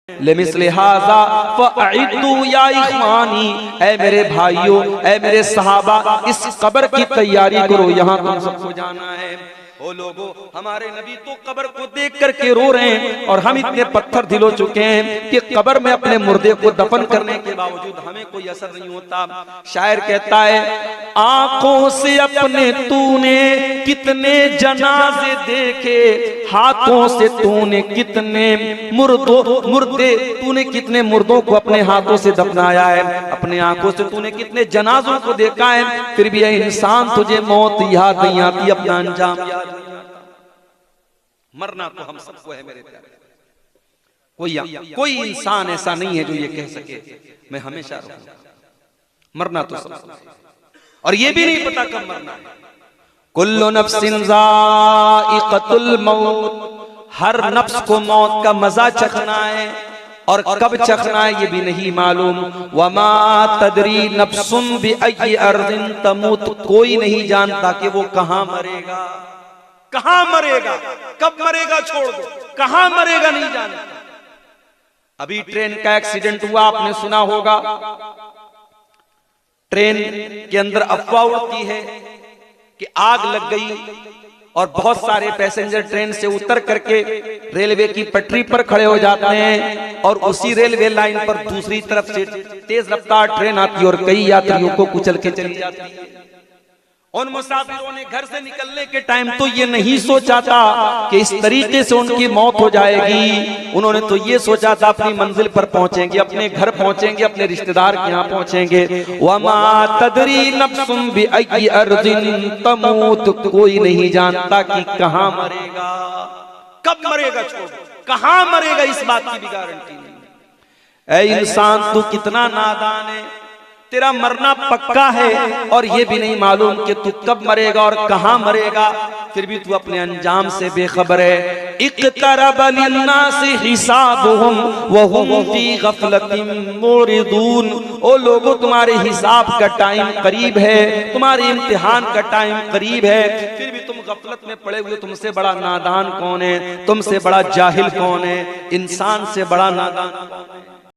लेमिस्ले हाज़ा फ़अइद्दू या इख़वानी, ऐ मेरे भाइयों, ऐ मेरे सहाबा, इस कब्र की तैयारी करो, यहाँ तुम सबको जाना है। ओ लोगो, हमारे नबी तो कब्र को देख करके रो रहे हैं और हम इतने पत्थर दिल हो चुके हैं कि कब्र में अपने मुर्दे को दफन करने के बावजूद हमें कोई असर नहीं होता। शायर कहता है, आंखों से अपने तूने कितने जनाजे देखे, हाथों से तूने कितने मुर्दे तूने कितने मुर्दों को अपने हाथों से दफनाया है, अपने आंखों से तूने कितने जनाजों को देखा है, फिर भी ये इंसान तुझे मौत याद नहीं आती, अपना अंजाम याद नहीं आता। मरना तो हम सबको है मेरे प्यारे, कोई इंसान ऐसा नहीं है जो ये कह सके मैं हमेशा रहूंगा। मरना तो सबको है, और ये भी नहीं पता कब मरना है। कुल्लु नफ्सिन ज़ाइक़तुल मौत, हर नफ्स को मौत का मजा चखना है, और कब चखना है ये भी नहीं मालूम। वमा तदरी नफ्सुम बिअय्यि अर्दिन तमूत, कोई नहीं जानता कि वो कहां मरेगा, कहां मरेगा, कब मरेगा छोड़ दो, कहां मरेगा नहीं जानता। अभी ट्रेन का एक्सीडेंट हुआ, आपने सुना होगा। ट्रेन के अंदर अफवाह उड़ती है कि आग लग गई और बहुत सारे पैसेंजर ट्रेन से उतर करके रेलवे की पटरी पर खड़े हो जाते हैं, और उसी रेलवे लाइन पर दूसरी तरफ से तेज रफ्तार ट्रेन आती है और कई यात्रियों को कुचल के चली जाती है। उन मुसाफिरों ने घर से निकलने के टाइम तो ये नहीं सोचा था कि इस तरीके से उनकी मौत हो जाएगी। उन्होंने तो ये सोचा था अपनी मंजिल पर पहुंचेंगे, अपने घर पहुंचेंगे, अपने रिश्तेदार के यहाँ पहुंचेंगे। वमा तदरी नफ्सुम बिअय्यि अर्दिन तमूत, कोई नहीं जानता कि कहां मरेगा, कब मरेगा, छोड़ कहां मरेगा, इस बात की भी गारंटी नहीं। ऐ इंसान, तू कितना नादान है, तेरा मरना पक्का है और ये भी नहीं मालूम कि तू कब मरेगा और कहां मरेगा, फिर भी तू अपने अंजाम से बेखबर है। इक़्तरब लिन्नासि हिसाबुहुम व हुम फी गफलतिन मुरिदून, ओ लोगों, तुम्हारे हिसाब का टाइम करीब है, तुम्हारे इम्तिहान का टाइम करीब है, फिर भी तुम गफलत में पड़े हुए। तुमसे बड़ा नादान कौन है, तुमसे बड़ा जाहिल कौन है, इंसान से बड़ा नादान कौन है।